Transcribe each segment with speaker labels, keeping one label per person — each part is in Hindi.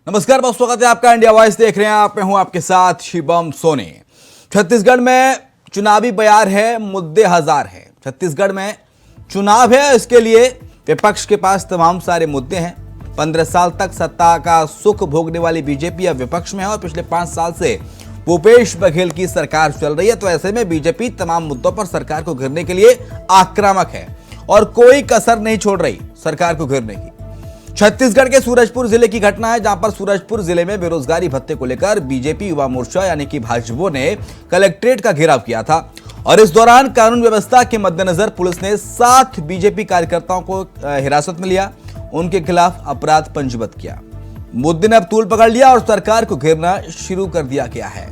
Speaker 1: नमस्कार, बहुत स्वागत है आपका। इंडिया वॉइस देख रहे हैं आप, मैं हूं आपके साथ शिवम सोनी। छत्तीसगढ़ में चुनावी बयार है, मुद्दे हजार हैं। छत्तीसगढ़ में चुनाव है, इसके लिए विपक्ष के पास तमाम सारे मुद्दे हैं। 15 साल तक सत्ता का सुख भोगने वाली बीजेपी अब विपक्ष में है और पिछले 5 साल से भूपेश बघेल की सरकार चल रही है। तो ऐसे में बीजेपी तमाम मुद्दों पर सरकार को घेरने के लिए आक्रामक है और कोई कसर नहीं छोड़ रही सरकार को घेरने की। छत्तीसगढ़ के सूरजपुर जिले की घटना है, जहां पर सूरजपुर जिले में बेरोजगारी भत्ते को लेकर बीजेपी युवा मोर्चा यानी कि भाजपा ने कलेक्ट्रेट का घेराव किया था और इस दौरान कानून व्यवस्था के मद्देनजर पुलिस ने 7 बीजेपी कार्यकर्ताओं को हिरासत में लिया, उनके खिलाफ अपराध पंजीबद्ध किया। मुद्दे ने अब तूल पकड़ लिया और सरकार को घेरना शुरू कर दिया गया है।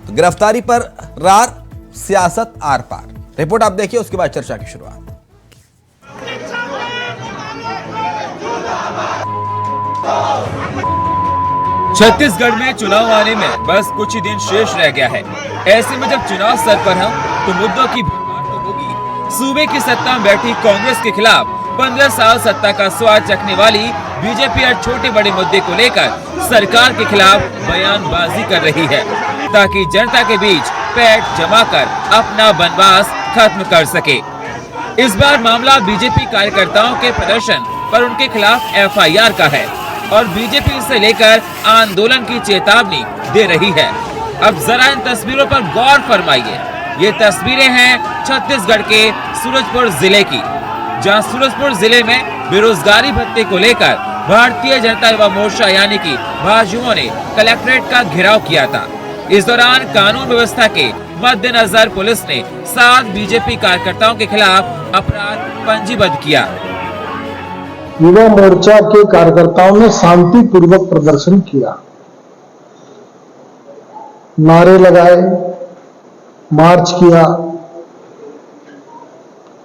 Speaker 1: तो गिरफ्तारी पर रार, सियासत आर पार। रिपोर्ट आप देखिए, उसके बाद चर्चा की शुरुआत।
Speaker 2: छत्तीसगढ़ में चुनाव आने में बस कुछ ही दिन शेष रह गया है। ऐसे में जब चुनाव सर पर हो तो मुद्दों की भरमार तो होगी। सूबे की सत्ता में बैठी कांग्रेस के खिलाफ 15 साल सत्ता का स्वाद चखने वाली बीजेपी और छोटे बड़े मुद्दे को लेकर सरकार के खिलाफ बयानबाजी कर रही है, ताकि जनता के बीच पैठ जमाकर अपना बनवास खत्म कर सके। इस बार मामला बीजेपी कार्यकर्ताओं के प्रदर्शन पर उनके खिलाफ FIR का है और बीजेपी इसे लेकर आंदोलन की चेतावनी दे रही है। अब जरा इन तस्वीरों पर गौर फरमाइए। ये तस्वीरें हैं छत्तीसगढ़ के सूरजपुर जिले की, जहां सूरजपुर जिले में बेरोजगारी भत्ते को लेकर भारतीय जनता युवा मोर्चा यानी कि भाजपा ने कलेक्ट्रेट का घेराव किया था। इस दौरान कानून व्यवस्था के मद्देनजर पुलिस ने 7 बीजेपी कार्यकर्ताओं के खिलाफ अपराध पंजीबद्ध किया।
Speaker 3: युवा मोर्चा के कार्यकर्ताओं ने शांतिपूर्वक प्रदर्शन किया, नारे लगाए, मार्च किया,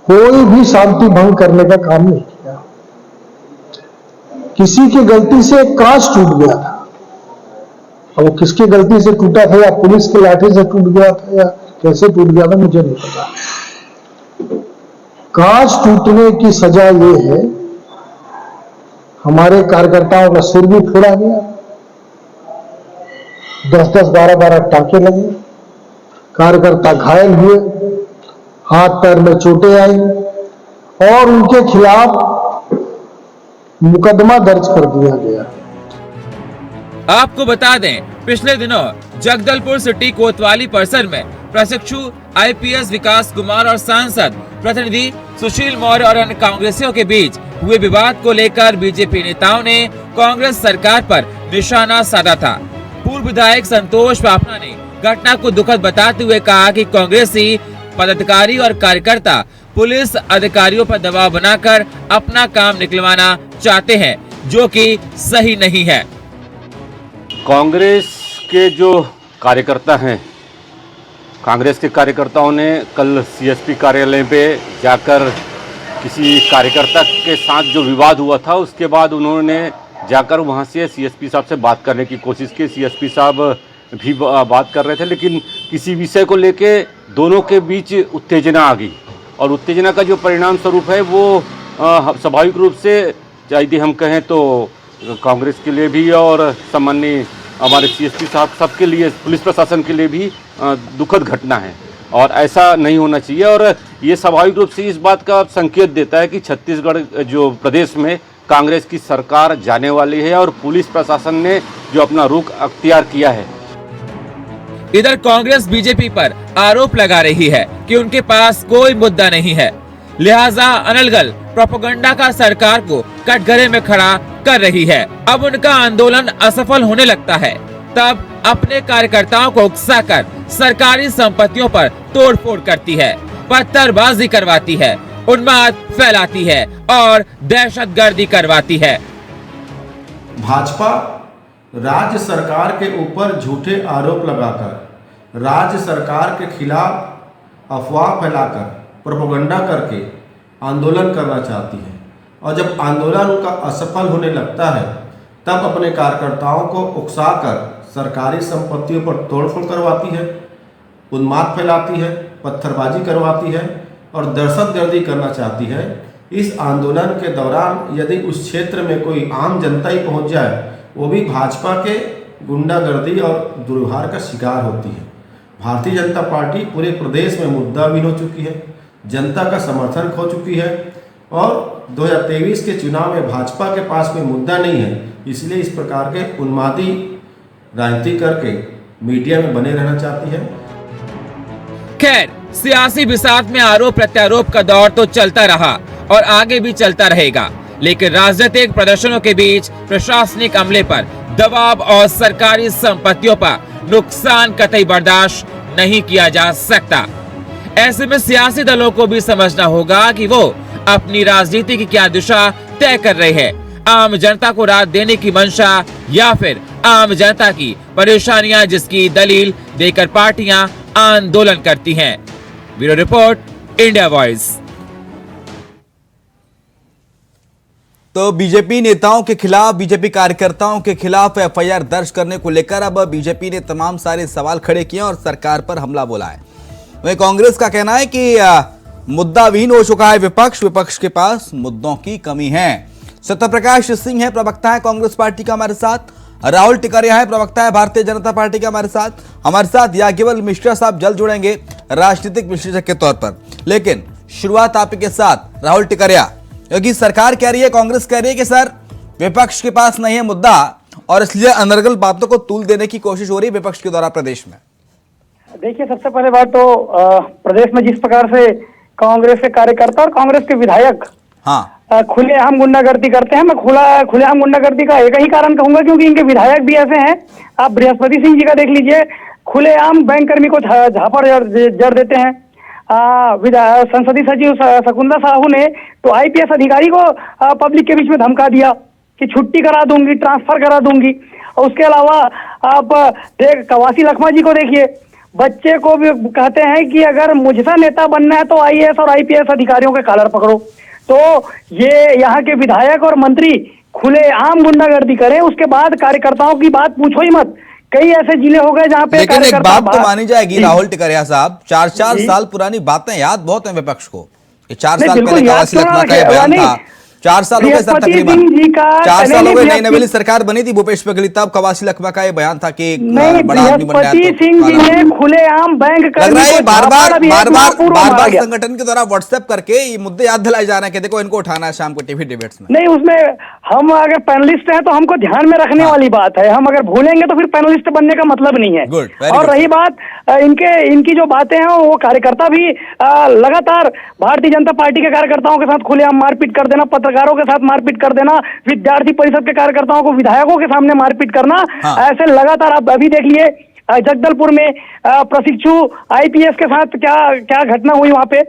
Speaker 3: कोई भी शांति भंग करने का काम नहीं किया। किसी की गलती से एक कांच टूट गया था, अब वो किसकी गलती से टूटा था, या पुलिस के लाठी से टूट गया था या कैसे टूट गया था मुझे नहीं पता। कांच टूटने की सजा ये है, हमारे कार्यकर्ताओं का सिर भी फोड़ा गया, 10-10, 12-12 टांके लगे, कार्यकर्ता घायल हुए, हाथ पैर में चोटें आई और उनके खिलाफ मुकदमा दर्ज कर दिया गया।
Speaker 2: आपको बता दें, पिछले दिनों जगदलपुर सिटी कोतवाली परिसर में प्रशिक्षु IPS विकास कुमार और सांसद प्रतिनिधि सुशील मौर्य और अन्य कांग्रेसियों के बीच हुए विवाद को लेकर बीजेपी नेताओं ने कांग्रेस सरकार पर निशाना साधा था। पूर्व विधायक संतोष पापना ने घटना को दुखद बताते हुए कहा कि कांग्रेसी पदाधिकारी और कार्यकर्ता पुलिस अधिकारियों पर दबाव बनाकर अपना काम निकलवाना चाहते हैं, जो कि सही नहीं है।
Speaker 4: कांग्रेस के जो कार्यकर्ता हैं, कांग्रेस के कार्यकर्ताओं ने कल CSP कार्यालय पे जाकर किसी कार्यकर्ता के साथ जो विवाद हुआ था, उसके बाद उन्होंने जाकर वहां से CSP साहब से बात करने की कोशिश की। CSP साहब भी बात कर रहे थे, लेकिन किसी विषय को लेके दोनों के बीच उत्तेजना आ गई और उत्तेजना का जो परिणाम स्वरूप है वो स्वाभाविक रूप से, यदि हम कहें तो कांग्रेस के लिए भी और सामान्य हमारे CSP साहब सबके लिए, पुलिस प्रशासन के लिए भी दुखद घटना है और ऐसा नहीं होना चाहिए। और ये स्वाभाविक रूप से इस बात का संकेत देता है कि छत्तीसगढ़ जो प्रदेश में कांग्रेस की सरकार जाने वाली है और पुलिस प्रशासन ने जो अपना रुख अख्तियार किया है।
Speaker 2: इधर कांग्रेस बीजेपी पर आरोप लगा रही है कि उनके पास कोई मुद्दा नहीं है, लिहाजा अनलगल प्रोपेगेंडा का सरकार को कटघरे में खड़ा कर रही है। अब उनका आंदोलन असफल होने लगता है, तब अपने कार्यकर्ताओं को उकसाकर सरकारी संपत्तियों पर तोड़फोड़ करती है, पत्थरबाजी करवाती है, उन्माद फैलाती है और दहशतगर्दी करवाती है।
Speaker 5: भाजपा राज्य सरकार के ऊपर झूठे आरोप लगाकर, राज्य सरकार के खिलाफ अफवाह फैलाकर, प्रोपेगेंडा करके आंदोलन करना चाहती है और जब आंदोलन उनका असफल होने लगता है तब अपने कार्यकर्ताओं को उकसाकर सरकारी संपत्तियों पर तोड़फोड़ करवाती है, उन्माद फैलाती है, पत्थरबाजी करवाती है और दहशतगर्दी करना चाहती है। इस आंदोलन के दौरान यदि उस क्षेत्र में कोई आम जनता ही पहुंच जाए वो भी भाजपा के गुंडागर्दी और दुर्व्यवहार का शिकार होती है। भारतीय जनता पार्टी पूरे प्रदेश में मुद्दाविहीन हो चुकी है, जनता का समर्थन खो चुकी है और 2023 के चुनाव में भाजपा के पास कोई मुद्दा नहीं है, इसलिए इस प्रकार के उन्मादी राजनीति करके मीडिया में बने रहना चाहती है।
Speaker 2: खैर, सियासी बिसात में आरोप प्रत्यारोप का दौर तो चलता रहा और आगे भी चलता रहेगा, लेकिन राजनीतिक प्रदर्शनों के बीच प्रशासनिक अमले पर दबाव और सरकारी संपत्तियों पर नुकसान कतई बर्दाश्त नहीं किया जा सकता। ऐसे में सियासी दलों को भी समझना होगा कि वो अपनी राजनीति की क्या दिशा तय कर रहे हैं, आम जनता को राहत देने की मंशा या फिर आम जनता की परेशानियां जिसकी दलील देकर पार्टियां आंदोलन करती हैं। Bureau report, India voice.
Speaker 1: तो बीजेपी नेताओं के खिलाफ, बीजेपी कार्यकर्ताओं के खिलाफ एफआईआर दर्ज करने को लेकर अब बीजेपी ने तमाम सारे सवाल खड़े किए और सरकार पर हमला बोला है। वहीं कांग्रेस का कहना है कि मुद्दाविहीन हो चुका है विपक्ष के पास मुद्दों की कमी है। सत्यप्रकाश सिंह है, प्रवक्ता है कांग्रेस पार्टी का हमारे साथ। राहुल टिकरिया है, प्रवक्ता है भारतीय जनता पार्टी का हमारे साथ याज्ञवल्क्य मिश्रा साहब जल्द जुड़ेंगे राजनीतिक विश्लेषक के तौर पर। लेकिन शुरुआत आपके साथ राहुल टिकरिया, क्योंकि सरकार कह रही है, कांग्रेस कह रही है कि सर विपक्ष के पास नहीं है मुद्दा और इसलिए अनर्गल बातों को तूल देने की कोशिश हो रही है विपक्ष के द्वारा प्रदेश में।
Speaker 6: देखिए, सबसे पहले बात तो प्रदेश में जिस प्रकार से कांग्रेस के कार्यकर्ता और कांग्रेस के विधायक खुलेआम गुंडागर्दी करते हैं, मैं खुलेआम गुंडागर्दी का एक ही कारण कहूंगा क्योंकि इनके विधायक भी ऐसे हैं। आप बृहस्पति सिंह जी का देख लीजिए, खुलेआम बैंक कर्मी को झापड़ जड़ देते हैं। संसदीय सचिव शकुंतला साहू ने तो आईपीएस अधिकारी को पब्लिक के बीच में धमका दिया कि छुट्टी करा दूंगी, ट्रांसफर करा दूंगी। और उसके अलावा आप कवासी लखमा जी को देखिए, बच्चे को भी कहते हैं कि अगर मुझसे नेता बनना है तो आईएएस और आईपीएस अधिकारियों के कॉलर पकड़ो। तो ये यहाँ के विधायक और मंत्री खुलेआम गुंडागर्दी करें, उसके बाद कार्यकर्ताओं की बात पूछो ही मत। कई ऐसे जिले हो गए जहाँ पे
Speaker 1: लेकिन एक बात तो मानी जाएगी राहुल टिकरिया साहब, 4 साल पुरानी बातें याद बहुत हैं विपक्ष को। ये 4 साल पहले कवासी लखमा का बयान था, 4 साल हो गए सर तकरीबन, 4 साल हो गए नई नवेली सरकार बनी थी भूपेश बघेल, तब कवासी लखमा का ये बयान था कि बड़ा आदमी बन गया।
Speaker 6: बृहस्पति सिंह जी ने खुलेआम बैंक
Speaker 1: लग रहा है बार-बार संगठन के द्वारा व्हाट्सएप करके ये मुद्दे याद दिलाए जा रहे हैं कि देखो इनको उठाना है शाम को टीवी डिबेट्स में।
Speaker 6: नहीं, उसमें हम अगर पैनलिस्ट हैं तो हमको ध्यान में रखने वाली बात है, हम अगर भूलेंगे तो फिर पैनलिस्ट बनने का मतलब नहीं है। और रही बात इनकी जो बातें हैं, वो कार्यकर्ता भी लगातार भारतीय जनता पार्टी के कार्यकर्ताओं के साथ खुलेआम मारपीट कर देना, पत्रकारों के साथ मारपीट कर देना, विद्यार्थी परिषद के कार्यकर्ताओं को विधायकों के सामने मारपीट करना, ऐसे लगातार आप अभी देख लिए जगदलपुर में प्रशिक्षु आईपीएस के साथ क्या घटना हुई वहां पे।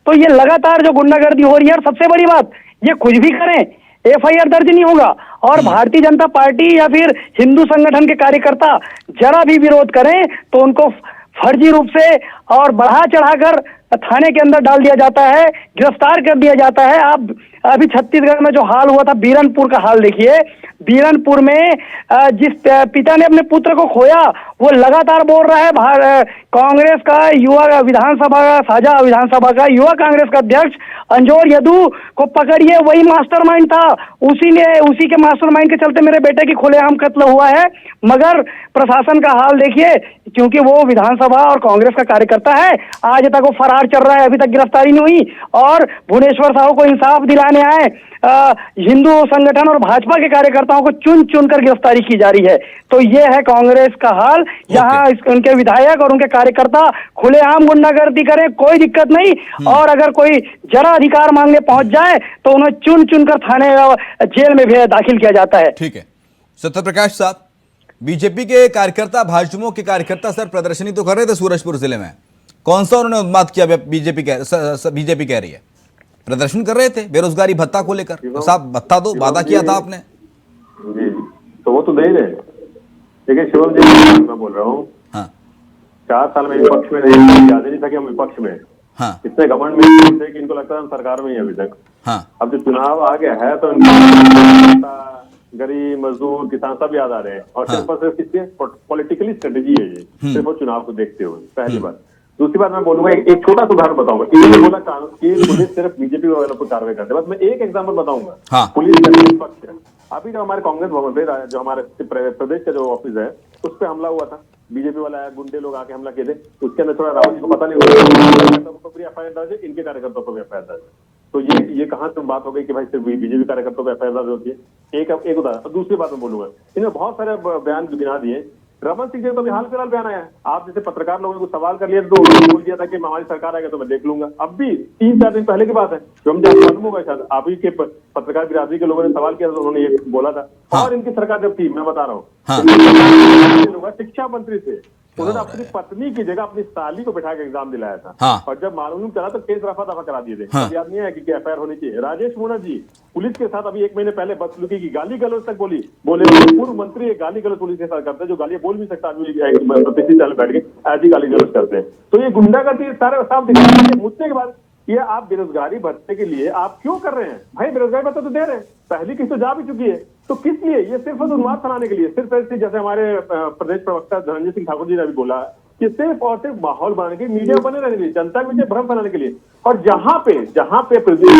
Speaker 6: तो ये लगातार जो गुंडागर्दी हो रही है, और सबसे बड़ी बात, ये कुछ भी करें एफआईआर दर्ज नहीं होगा। और भारतीय जनता पार्टी या फिर हिंदू संगठन के कार्यकर्ता जरा भी विरोध करें तो उनको फर्जी रूप से और बढ़ा चढ़ाकर थाने के अंदर डाल दिया जाता है, गिरफ्तार कर दिया जाता है। आप अभी छत्तीसगढ़ में जो हाल हुआ था, बीरनपुर का हाल देखिए। बीरनपुर में जिस पिता ने अपने पुत्र को खोया, वो लगातार बोल रहा है कांग्रेस का युवा विधानसभा साझा विधानसभा का युवा कांग्रेस का अध्यक्ष अंजोर यदू को पकड़िए, वही मास्टरमाइंड था, उसी के मास्टरमाइंड के चलते मेरे बेटे की खुलेआम कत्ल हुआ है। मगर प्रशासन का हाल देखिए, क्योंकि वो विधानसभा और कांग्रेस का कार्यकर्ता है, आज तक वो फरार चल रहा है, अभी तक गिरफ्तारी नहीं हुई। और भुवनेश्वर साहू को इंसाफ दिलाने आए हिंदू संगठन और भाजपा के कार्यकर्ताओं को चुन चुन कर गिरफ्तारी की जा रही है। तो ये है कांग्रेस का हाल, यहाँ उनके विधायक और उनके कार्यकर्ता खुलेआम गुंडागर्दी करें, कोई दिक्कत नहीं। और अगर कोई जरा अधिकार मांगने पहुंच जाए तो उन्हें चुन चुन कर थाने जेल में भी दाखिल किया जाता है।
Speaker 1: ठीक है सत्यप्रकाश साहब, बीजेपी के कार्यकर्ता, भाजयुमो के कार्यकर्ता सर प्रदर्शनी तो कर रहे थे सूरजपुर जिले में, कौन सा उन्होंने उन्माद किया? बीजेपी कह रही है प्रदर्शन कर रहे थे बेरोजगारी भत्ता को लेकर, तो साहब भत्ता दो, वादा किया था आपने
Speaker 7: जी, तो वो तो दे रहे। लेकिन शिवम जी, मैं बोल रहा हूँ, 4 साल में विपक्ष में याद ही नहीं था कि हम विपक्ष में, इतने घमंड में थे कि इनको लगता है हम सरकार में ही अभी तक। अब जो चुनाव आ गया है तो गरीब मजदूर किसान सब याद आ रहे हैं, और सिर्फ किसके पॉलिटिकली स्ट्रेटेजी है ये, सिर्फ वो चुनाव को देखते हुए। पहली बात। दूसरी बात मैं बोलूंगा, एक छोटा सा उदाहरण बताऊंगा। इन्होंने बोला कि पुलिस सिर्फ बीजेपी वालों पर कार्रवाई करते हैं, बस मैं एक एग्जांपल बताऊंगा।
Speaker 1: हाँ।
Speaker 7: पुलिस का निष्पक्ष है। अभी जो हमारे कांग्रेस भवन पे जो हमारे प्रदेश का जो ऑफिस है उस पर हमला हुआ था, बीजेपी वाला गुंडे लोग आके हमला किए थे, उसके अंदर थोड़ा राहुल जी को पता नहीं हुआ, एफआईआर दर्ज है, इनके कार्यकर्ताओं पर भी एफआईआर दर्ज है। तो ये कहाँ से बात हो गई कि भाई सिर्फ बीजेपी कार्यकर्ताओं पर एफआईआर दर्ज होती है? एक उदाहरण। दूसरी बात मैं बोलूंगा, इन्होंने बहुत सारे बयान गिना दिए। रमन सिंह जी तो हाल फिलहाल बयान आया है, आप जैसे पत्रकार लोगों को सवाल कर लिया तो बोल दिया था कि हमारी सरकार आएगा तो मैं देख लूंगा। अब भी 3-4 दिन पहले की बात है, जो हम जब खत्म होगा शायद, आप ही के पत्रकार बिरादरी के लोगों ने सवाल किया तो उन्होंने ये बोला था। हाँ। और इनकी सरकार जब थी, मैं बता रहा हूँ, हाँ। शिक्षा मंत्री थे, उन्होंने अपनी पत्नी की जगह अपनी साली को बैठा के एग्जाम दिलाया था। हाँ। और जब मालूम चला तो केस रफा दफा करा दिए थे। हाँ। याद नहीं है कि एफआईआर होनी चाहिए। राजेश मोहना जी पुलिस के साथ अभी 1 महीने पहले बदसलूकी की गाली गलौज तक बोले पूर्व मंत्री गाली गलौज पुलिस के साथ करते हैं, जो गाली बोल भी सकता आदमी प्रतिष्ठित साल बैठ के ऐसी गाली गलौज करते हैं। तो ये गुंडागर्दी सारे साफ दिखा। मुद्दे के बाद ये आप बेरोजगारी भत्ते के लिए आप क्यों कर रहे हैं? भाई बेरोजगारी भत्ता तो दे रहे हैं, पहली किस्त तो जा भी चुकी है, तो किस लिए? ये सिर्फ उन्माद फैलाने के लिए, सिर्फ ऐसे जैसे हमारे प्रदेश प्रवक्ता धनंजय सिंह ठाकुर जी ने भी बोला कि सिर्फ और सिर्फ माहौल बनाने के लिए, मीडिया बने रहने के लिए, जनता के बीच भ्रम फैलाने के लिए। और जहां पे प्रदेश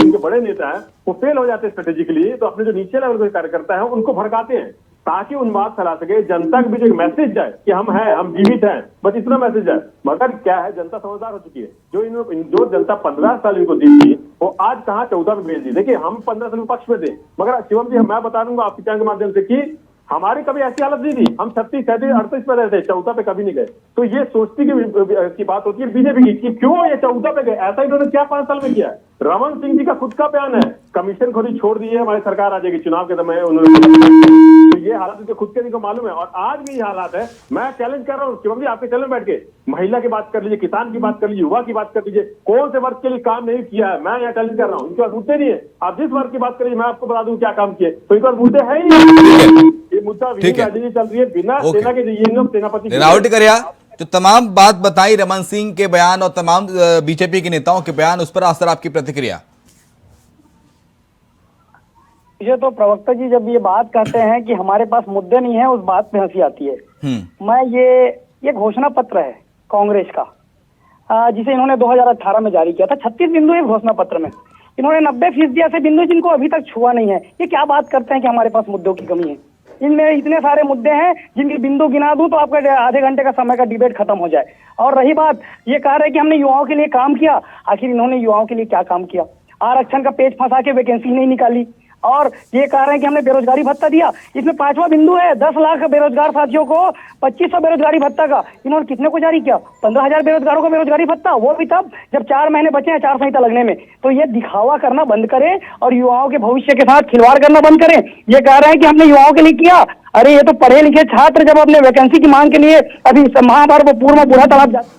Speaker 7: के बड़े नेता है वो फेल हो जाते हैं स्ट्रेटेजिकली, तो अपने जो नीचे लेवल के कार्यकर्ता है उनको भड़काते हैं ताकि उन्माद फैला सके, जनता के बीच एक मैसेज जाए कि हम हैं, हम जीवित हैं, बस इतना मैसेज जाए। मगर क्या है, जनता समझदार हो चुकी है। जो जनता 15 साल इनको दी थी वो आज कहाँ 14 में भेज दी। देखिए हम 15 साल पक्ष में थे, मगर शिवम जी मैं बता दूंगा आपके चैनल के माध्यम से कि हमारी कभी ऐसी हालत नहीं थी। हम 36, 37, 38 पे रहते, 14 पे कभी नहीं गए। तो ये सोचती की बात होती है बीजेपी की कि क्यों ये 14 पे गए। ऐसा इन्होंने क्या 5 साल में किया है? रमन सिंह जी का खुद का बयान है, कमीशन खुद ही छोड़ दी है, हमारी सरकार आ जाएगी चुनाव के समय उन्होंने। तो ये हालात उनके खुद के नहीं को मालूम है, और आज भी ये हालात है। मैं चैलेंज कर रहा हूँ शिवम जी, आपके चैनल में बैठ के महिला की बात कर लीजिए, किसान की बात कर लीजिए, युवा की बात कर लीजिए, कौन से वर्ग के लिए काम नहीं किया है, मैं यहाँ चैलेंज कर रहा हूँ। इनके पास मुद्दे नहीं है। आप जिस वर्ग की बात करिए, मैं आपको बता दूं क्या काम किए, तो इनके पास मुद्दे है ही नहीं। ये मुद्दा राजनीति चल रही है बिना सेना के, ये लोग सेनापति
Speaker 1: राहुल टिकरिया जो तमाम बात बताई रमन सिंह के बयान और तमाम बीजेपी के नेताओं के बयान, उस पर सर आपकी प्रतिक्रिया?
Speaker 6: ये तो प्रवक्ता जी जब ये बात कहते हैं कि हमारे पास मुद्दे नहीं है, उस बात पे हंसी आती है। मैं ये घोषणा पत्र है कांग्रेस का, जिसे इन्होंने 2018 में जारी किया था। 36 बिंदु है घोषणा पत्र में, इन्होंने 90% ऐसे बिंदु जिनको अभी तक छुआ नहीं है। ये क्या बात करते हैं कि हमारे पास मुद्दों की कमी है? इनमें इतने सारे मुद्दे हैं जिनके बिंदु गिना दूं तो आपका आधे घंटे का समय का डिबेट खत्म हो जाए। और रही बात ये कह रहे हैं कि हमने युवाओं के लिए काम किया, आखिर इन्होंने युवाओं के लिए क्या काम किया? आरक्षण का पेज फंसा के वैकेंसी नहीं निकाली, और ये कह रहे हैं कि हमने बेरोजगारी भत्ता दिया। इसमें 5वां बिंदु है 10 लाख बेरोजगार साथियों को 2500 बेरोजगारी भत्ता का। इन्होंने कितने को जारी किया? 15,000 बेरोजगारों को बेरोजगारी भत्ता, वो भी तब जब 4 महीने बचे हैं आचार संहिता लगने में। तो ये दिखावा करना बंद करें और युवाओं के भविष्य के साथ खिलवाड़ करना बंद करें। ये कह रहे हैं कि हमने युवाओं के लिए किया, अरे ये तो पढ़े लिखे छात्र जब अपने वैकेंसी की मांग के लिए अभी महाभारत पूर्व में बूढ़ा तालाब जाते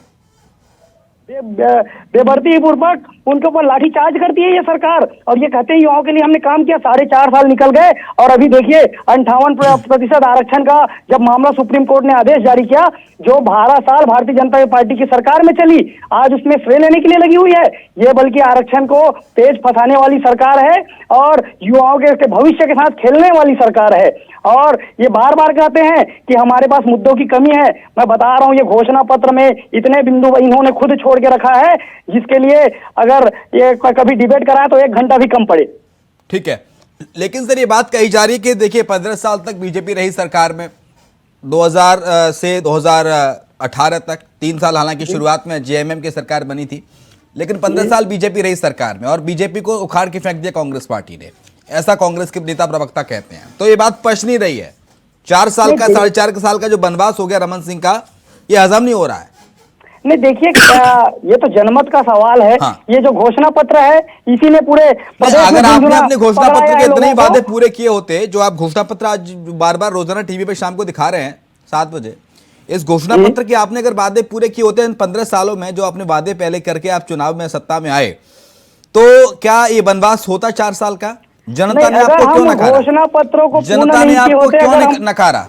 Speaker 6: बेबर्ती पूर्वक उनके ऊपर लाठीचार्ज करती है ये सरकार, और ये कहते हैं युवाओं के लिए हमने काम किया। 4.5 साल निकल गए और अभी देखिए 58% आरक्षण का जब मामला सुप्रीम कोर्ट ने आदेश जारी किया, जो 12 साल भारतीय जनता पार्टी की सरकार में चली, आज उसमें श्रेय लेने के लिए लगी हुई है। ये बल्कि आरक्षण को तेज फंसाने वाली सरकार है और युवाओं के भविष्य के साथ खेलने वाली सरकार है। और ये बार बार कहते हैं कि हमारे पास मुद्दों की कमी है। मैं बता रहा हूं ये घोषणा पत्र में इतने बिंदु इन्होंने खुद छोड़ के रखा है जिसके लिए अगर ये कभी डिबेट कराए तो 1 घंटा भी कम पड़े।
Speaker 1: ठीक है, लेकिन सर ये बात कही जा रही है कि देखिए 15 साल तक बीजेपी रही सरकार में, 2000 से 2018 तक 3 साल, हालांकि शुरुआत में जेएमएम की सरकार बनी थी, लेकिन 15 साल बीजेपी रही सरकार में और बीजेपी को उखाड़ के फेंक दिया कांग्रेस पार्टी ने, ऐसा कांग्रेस के नेता प्रवक्ता कहते हैं। तो ये बात पच नहीं रही है। 4 साल का 4.5 साल का जो बनवास हो गया रमन सिंह का, ये हजम नहीं हो रहा है।
Speaker 6: नहीं देखिए, ये तो जनमत का सवाल है। हाँ। ये जो घोषणा पत्र है इसी ने पूरे
Speaker 1: अगर आपने अपने घोषणा पत्र के इतने ही वादे पूरे किए होते जो आप घोषणा पत्र आज बार बार रोजाना टीवी पे शाम को दिखा रहे हैं 7 बजे, इस घोषणा पत्र के आपने अगर वादे पूरे किए होते इन 15 सालों में, जो आपने वादे पहले करके आप चुनाव में सत्ता में आए, तो क्या ये बनवास होता 4 साल का? जनता ने आपको क्यों नकारा?
Speaker 6: घोषणा पत्रों को
Speaker 1: जनता ने आपको क्यों नकारा?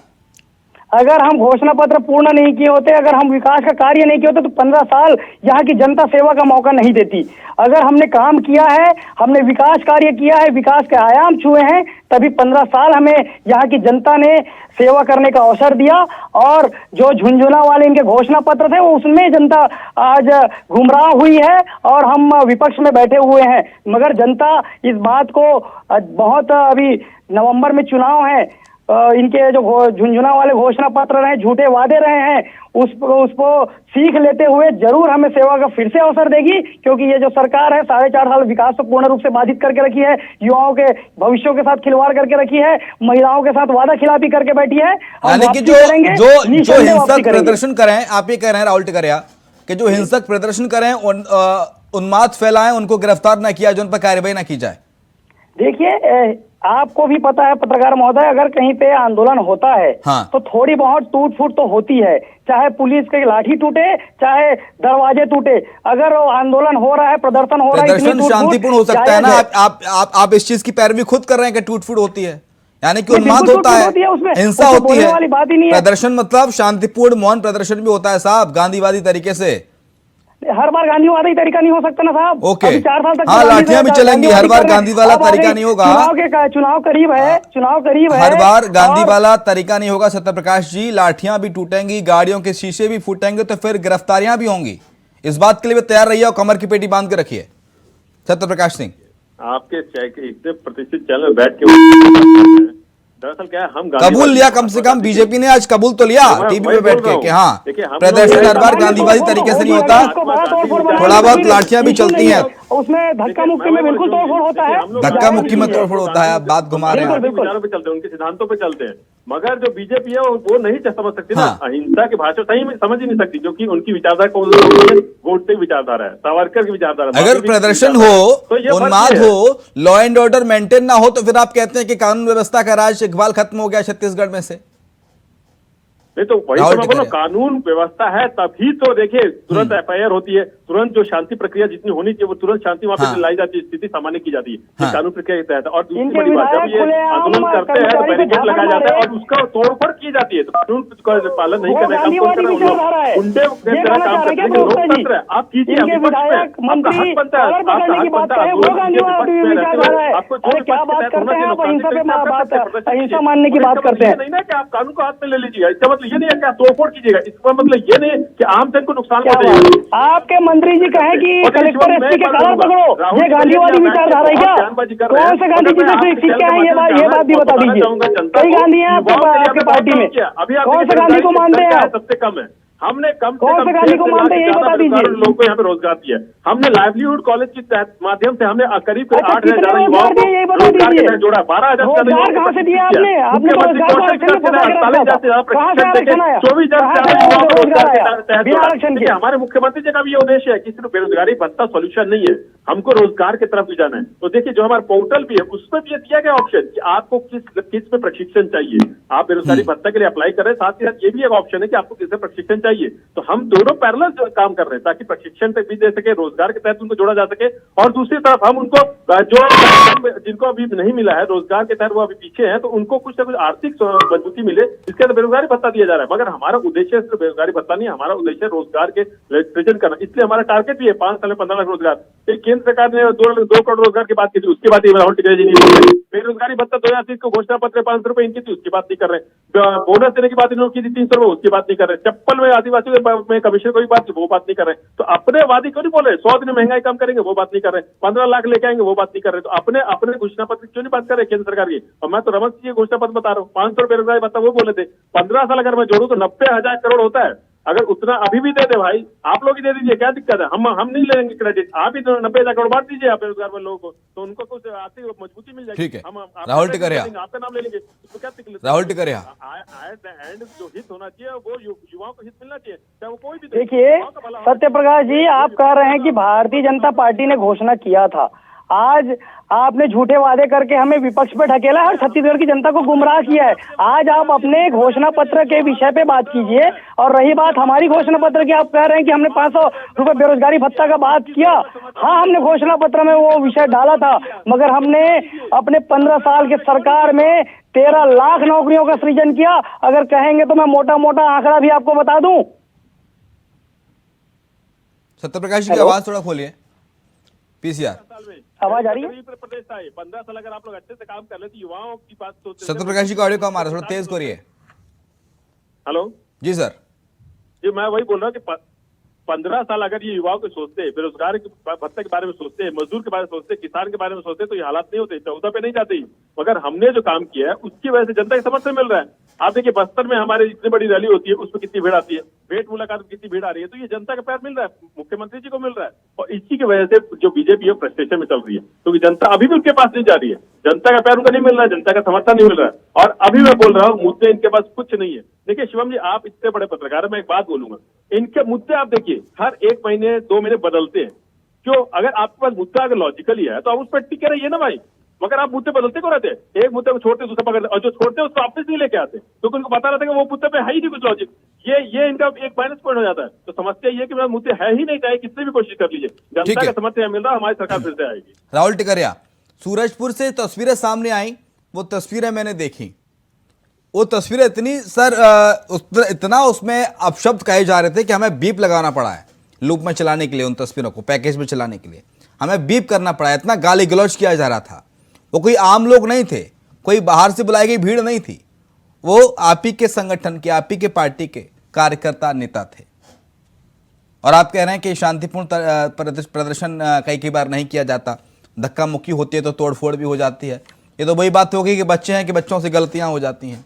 Speaker 6: अगर हम घोषणा पत्र पूर्ण नहीं किए होते, अगर हम विकास का कार्य नहीं किए होते तो 15 साल यहाँ की जनता सेवा का मौका नहीं देती। अगर हमने काम किया है, हमने विकास कार्य किया है, विकास के आयाम छुए हैं, तभी 15 साल हमें यहाँ की जनता ने सेवा करने का अवसर दिया। और जो झुंझुना वाले इनके घोषणा पत्र थे, उसमें जनता आज गुमराह हुई है और हम विपक्ष में बैठे हुए हैं। मगर जनता इस बात को बहुत, अभी नवंबर में चुनाव है, इनके जो झुंझुना वाले घोषणा पत्र रहे, झूठे वादे रहे हैं, उसको सीख लेते हुए जरूर हमें सेवा का फिर से अवसर देगी। क्योंकि ये जो सरकार है 4.5 साल विकास को पूर्ण रूप से बाधित करके रखी है, युवाओं के भविष्यों के साथ खिलवाड़ करके रखी है, महिलाओं के साथ वादा खिलाफी करके बैठी है।
Speaker 1: यानी कि जो हिंसक प्रदर्शन करें, आप ये कह रहे हैं राहुल टिकरिया कि जो हिंसक प्रदर्शन करें, उन्माद फैलाएं, उनको गिरफ्तार न किया जाए, उन पर कार्रवाई न की जाए।
Speaker 6: देखिए, आपको भी पता है पत्रकार महोदय, अगर कहीं पे आंदोलन होता है तो थोड़ी बहुत टूट फूट तो होती है, चाहे पुलिस की लाठी टूटे, चाहे दरवाजे टूटे। अगर आंदोलन हो रहा है, प्रदर्शन हो रहा है,
Speaker 1: प्रदर्शन शांतिपूर्ण हो सकता है ना। आप इस चीज की पैरवी खुद कर रहे हैं कि टूट फूट होती है, यानी कि उन्माद होता है, हिंसा होती है। प्रदर्शन मतलब शांतिपूर्ण मौन प्रदर्शन भी होता है साहब, गांधीवादी तरीके से।
Speaker 6: हर बार गांधीवादी तरीका नहीं हो सकता ना साहब।
Speaker 1: ओके,
Speaker 6: 4 साल तक
Speaker 1: लाठियां भी चलेंगी, हर बार गांधी वाला तरीका नहीं होगा।
Speaker 6: चुनाव करीब है, चुनाव करीब है,
Speaker 1: हर बार गांधी वाला तरीका नहीं होगा सत्यप्रकाश जी। लाठियां भी टूटेंगी, गाड़ियों के शीशे भी फूटेंगे, तो फिर गिरफ्तारियां भी होंगी। इस बात के लिए भी तैयार रहिए और कमर की पेटी बांध के रखिए। सत्यप्रकाश सिंह,
Speaker 7: आपके इतने प्रतिष्ठित चैनल में बैठ के दरअसल क्या है, हम
Speaker 1: कबूल लिया, कम से कम बीजेपी ने आज कबूल तो लिया टीवी पे बैठ के कि हाँ, प्रदर्शन हर बार गांधीवादी तरीके से नहीं होता, थोड़ा बहुत लाठियां भी चलती हैं,
Speaker 6: उसमें धक्का मुक्की में बिल्कुल तोड़फोड़ होता है,
Speaker 1: धक्का मुक्की में तोड़फोड़ होता है। आप बात घुमा रहे हैं,
Speaker 7: विचारों पे चलते हैं, उनके सिद्धांतों पे चलते हैं। मगर जो बीजेपी है वो नहीं समझ सकती ना, अहिंसा की भाषा सही में समझ ही नहीं सकती, क्योंकि उनकी विचारधारा गोडसे की विचारधारा है, सावरकर की विचारधारा।
Speaker 1: अगर प्रदर्शन हो, उन्माद हो, लॉ एंड ऑर्डर मेंटेन ना हो, तो फिर आप कहते हैं कि कानून व्यवस्था का राज इकबाल खत्म हो गया छत्तीसगढ़ में से।
Speaker 7: नहीं तो वही तो मैं बोला, कानून व्यवस्था है तभी तो देखिए तुरंत एफआईआर होती है, तुरंत जो शांति प्रक्रिया जितनी होनी चाहिए वो तुरंत शांति वहां पे लाई जाती है, स्थिति सामान्य की जाती है कानून प्रक्रिया के तहत। और दूसरी बड़ी बात, जब ये आंदोलन करते हैं तो बैरिकेड लगाया जाता है और उसका तोड़फोड़ की जाती है, तो कानून का पालन नहीं करने का उनके काम करते हैं। लोकतंत्र है, आप कीजिए,
Speaker 6: मंत्री बनता है, अहिंसा मानने की बात करते हैं,
Speaker 7: नहीं ना कि आप कानून को हाथ में ले लीजिएगा, इसका मतलब ये नहीं है कि आप तोड़फोड़ कीजिएगा, इसका मतलब ये नहीं कि आम जन को नुकसान पहुंचाइएगा।
Speaker 6: आपके मंत्री जी कहे कि कलेक्टर एसपी के कलर पकड़ो, ये गांधीवादी विचारधारा है क्या? कौन से गांधी जी से सीखे हैं? ये बात भी बता दीजिए। कई गांधी हैं आपके पार्टी में, कौन से गांधी को मानते हैं आप?
Speaker 7: सबसे कम है, हमने कम
Speaker 6: से कम गांधी को मानते हैं, ये बता दीजिए।
Speaker 7: लोगों को यहाँ पे रोजगार दिया, हमने लाइवलीहुड कॉलेज के माध्यम से हमने करीब 8,000 युवाओं को रोजगार के साथ जोड़ा। 12,000
Speaker 6: कहाँ से दिया आपने? आपने तो रोजगार का आरक्षण में फंसा के रखा था। कहाँ से आरक्षण आया?
Speaker 7: 24,000 रोजगार आया? हमारे मुख्यमंत्री जी का भी ये उद्देश्य है कि सिर्फ बेरोजगारी भत्ता सोल्यूशन नहीं है, हमको रोजगार की तरफ भी जाना है। तो देखिए जो हमारा पोर्टल भी है उसमें भी ये दिया गया ऑप्शन कि आपको किस में प्रशिक्षण चाहिए, आप बेरोजगारी भत्ता के लिए अप्लाई कर रहे हैं, साथ ही साथ ये भी एक ऑप्शन है कि आपको किससे प्रशिक्षण चाहिए। तो हम दोनों पैरेलल काम कर रहे हैं ताकि प्रशिक्षण तक भी दे सके, रोजगार के तहत उनको जोड़ा जा सके, और दूसरी तरफ हम उनको जो जिनको अभी नहीं मिला है रोजगार के तहत, वो अभी पीछे हैं, तो उनको कुछ ना कुछ आर्थिक मजबूती मिले, इसके अंदर बेरोजगारी भत्ता दिया जा रहा है। मगर हमारा उद्देश्य सिर्फ बेरोजगारी भत्ता नहीं, हमारा उद्देश्य रोजगार के सृजन करना। इसलिए हमारा टारगेट भी है 5 साल में 15 लाख रोजगार। केंद्र सरकार ने 2 करोड़ रोजगार की बात की थी, उसकी बात राहुल टिकरिया जी नहीं बोल रहे। बेरोजगारी भत्ता 2030 को घोषणा पत्र 500 रुपए इनकी थी, उसकी बात नहीं कर रहे। बोनस देने की बात इन्होंने की थी 300 रुपए, उसकी बात नहीं कर रहे। चप्पल में आदिवासियों में कमीशन की बात, वो बात नहीं कर रहे। तो अपने वादी क्यों नहीं बोल रहे? 100 दिन महंगाई कम करेंगे, वो बात नहीं कर रहे। 15 लाख लेके आएंगे, वो बात नहीं कर रहे। तो अपने घोषणा पत्र क्यों नहीं बात कर रहे केंद्र सरकार की? और मैं तो रमन सिंह घोषणा पत्र बता रहा हूँ, 500 बेरोजगारी भत्ता वो बोले थे, 15 साल अगर मैं जोड़ू तो 90,000 करोड़ होता है। अगर उतना अभी भी दे दे भाई, आप लोग ही दे दीजिए, क्या दिक्कत है? हम नहीं लेंगे क्रेडिट, आप ही 90,000 करोड़ बांट दीजिए आप बेरोजगार में लोगों को, तो उनको कुछ आर्थिक मजबूती मिल जाएगी।
Speaker 1: ठीक है, राहुल टिकरिया,
Speaker 7: आपका नाम ले लेंगे, तो क्या दिक्कत?
Speaker 1: राहुल टिकरिया,
Speaker 7: एंड जो हित होना चाहिए वो युवाओं को हित मिलना चाहिए, चाहे वो कोई भी।
Speaker 6: देखिए सत्यप्रकाश जी, आप कह रहे हैं कि भारतीय जनता पार्टी ने घोषणा किया था, आज आपने झूठे वादे करके हमें विपक्ष पे ढकेला है और छत्तीसगढ़ की जनता को गुमराह किया है। आज आप अपने घोषणा पत्र के विषय पे बात कीजिए। और रही बात हमारी घोषणा पत्र की, आप कह रहे हैं कि हमने 500 रुपए बेरोजगारी भत्ता का बात किया। हाँ, हमने घोषणा पत्र में वो विषय डाला था, मगर हमने अपने 15 साल के सरकार में 13 लाख नौकरियों का सृजन किया। अगर कहेंगे तो मैं मोटा मोटा आंकड़ा भी आपको बता दूं।
Speaker 1: सत्यप्रकाश जी की आवाज थोड़ा खोलिए, पीसीआर
Speaker 6: आवाज आ रही है?
Speaker 7: प्रदेश आए 15 साल अगर आप लोग अच्छे से काम कर लेते, युवाओं की बात सोचते।
Speaker 1: सत्यप्रकाश जी का ऑडियो कम आ रहा है, थोड़ा तेज करिए।
Speaker 7: हेलो
Speaker 1: जी सर।
Speaker 7: जी मैं वही बोल रहा हूँ कि 15 साल अगर ये युवाओं को सोचते, बेरोजगार के भत्ते के बारे में सोचते, मजदूर के बारे में सोचते, किसान के बारे में सोचते, तो ये हालात नहीं होते, 14 पे नहीं जाते। मगर हमने जो काम किया है उसकी वजह से जनता के समर्थन मिल रहा है। आप देखिए बस्तर में हमारे इतनी बड़ी रैली होती है, उसमें कितनी भीड़ आती है, भेंट मुलाकात में कितनी भीड़ आ रही है, तो ये जनता का प्यार मिल रहा है, मुख्यमंत्री जी को मिल रहा है। और इसी की वजह से जो बीजेपी है फ्रस्ट्रेशन में चल रही है, क्योंकि जनता अभी भी उनके पास नहीं जा रही है, जनता का प्यार उनको नहीं मिल रहा है, जनता का समर्थन नहीं मिल रहा है। और अभी मैं बोल रहा हूँ मुद्दे इनके पास कुछ नहीं है। देखिए शिवम जी, आप इतने बड़े पत्रकार है, मैं एक बात बोलूंगा, इनके मुद्दे आप देखिए हर 1 महीने 2 महीने बदलते हैं। क्यों? अगर आपके पास मुद्दा अगर लॉजिकली है तो आप उस पर टिके रहिए ना भाई, मगर आप मुद्दे बदलते क्यों रहते हैं? एक मुद्दे को छोड़ते दूसरा पकड़ते, और जो छोड़ते हैं उसको वापस नहीं लेके आते, क्योंकि उनको पता रहता है कि वो मुद्दे पे है ही नहीं कुछ लॉजिक। ये इनका एक माइनस पॉइंट हो जाता है। तो समस्या ये कि मेरा मुद्दे है ही नहीं, चाहे कितनी भी कोशिश कर लीजिए, जनता का समर्थन मिल रहा है, हमारी सरकार फिर से आएगी।
Speaker 1: राहुल टिकरिया, सूरजपुर से तस्वीरें सामने आई, वो तस्वीरें मैंने देखी, वो तस्वीरें इतनी सर इतना उसमें अपशब्द कहे जा रहे थे कि हमें बीप लगाना पड़ा है लूप में चलाने के लिए, उन तस्वीरों को पैकेज में चलाने के लिए हमें बीप करना पड़ा है। इतना गाली गलौज किया जा रहा था। वो कोई आम लोग नहीं थे, कोई बाहर से बुलाई गई भीड़ नहीं थी, वो आप ही के संगठन के, आप ही के पार्टी के कार्यकर्ता नेता थे। और आप कह रहे हैं कि शांतिपूर्ण प्रदर्शन कई बार नहीं किया जाता, धक्का मुक्की होती है तो तोड़फोड़ भी हो जाती है। ये तो वही बात होगी कि बच्चे हैं कि बच्चों से गलतियां हो जाती हैं।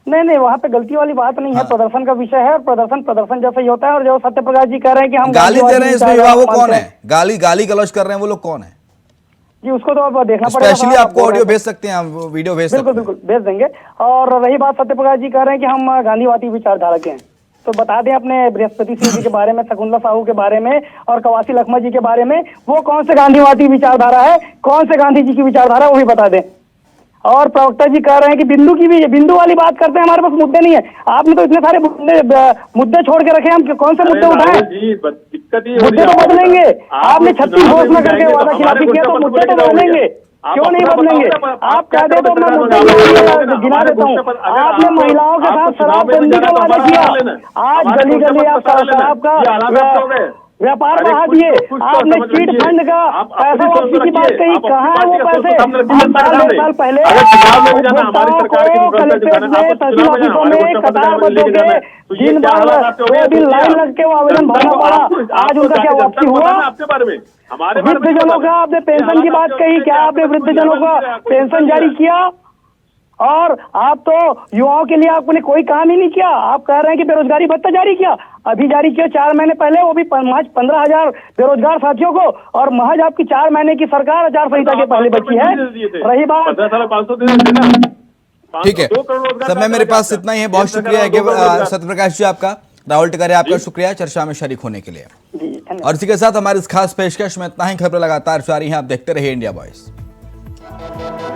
Speaker 6: नहीं, वहाँ पे गलती वाली बात नहीं है। प्रदर्शन का विषय है, प्रदर्शन जैसा ही होता है। और जो सत्यप्रकाश जी कह रहे हैं कि हम
Speaker 1: गाली दे रहे हैं इसमें युवा, वो कौन है? गाली गलौज कर रहे हैं वो लोग कौन है
Speaker 6: जी? उसको तो अब देखना पड़ेगा।
Speaker 1: स्पेशली आपको ऑडियो भेज सकते हैं, हम वीडियो भेज सकते हैं।
Speaker 6: बिल्कुल भेज देंगे। और रही बात सत्यप्रकाश जी कह रहे हैं कि हम गांधीवादी विचारधारा के हैं, तो बता दें अपने बृहस्पति सिंह जी के बारे में, शकुंतला साहू के बारे में और कवासी लखमा जी के बारे में, वो कौन से गांधीवादी विचारधारा है, कौन से गांधी जी की विचारधारा, वो भी बता दें। और प्रवक्ता जी कह रहे हैं कि बिंदु वाली बात करते हैं, हमारे पास मुद्दे नहीं है। आपने तो इतने सारे मुद्दे छोड़ के रखे, हम कौन से मुद्दे उठाएं? मुद्दे तो बदलेंगे। आपने 36 घोषणा करके वादा खिलाफी किया, तो मुद्दे तो बदलेंगे, क्यों नहीं बदलेंगे? आप कह दे तो मैं मुद्दे गिना देता हूँ। आपने महिलाओं के साथ शराबबंदी का वादा किया, आज गली गली आप शराब का व्यापार बढ़ा दिए। आपने चीट फंड का पैसा वापसी की बात कही, कहाँ है वो पैसे? 1 साल पहले उपभोक्ताओं को कलेक्ट्रेट में, तहसील ऑफिसों में कतारबद्ध होकर दिन भर 2 दिन लाइन लग के वो आवेदन भरना पड़ा। आज उनका क्या वापसी हुआ? वृद्धजनों का आपने पेंशन की बात कही, क्या आपने वृद्धजनों का पेंशन जारी किया? और आप तो युवाओं के लिए आपने कोई काम ही नहीं किया। आप कह रहे हैं कि बेरोजगारी भत्ता जारी किया, अभी जारी किया 4 महीने पहले, वो भी 15,000 बेरोजगार साथियों को। और महज आपकी 4 महीने की सरकार आचार संहिता के पहले बची है। रही बात,
Speaker 1: ठीक है, समय मेरे पास इतना ही है। बहुत शुक्रिया सत्यप्रकाश जी आपका, राहुल टिकरिया आपका शुक्रिया चर्चा में शरीक होने के लिए। और इसी के साथ हमारे इस खास पेशकश में इतना ही। खबरें लगातार जारी हैं, आप देखते रहिए इंडिया वॉइस।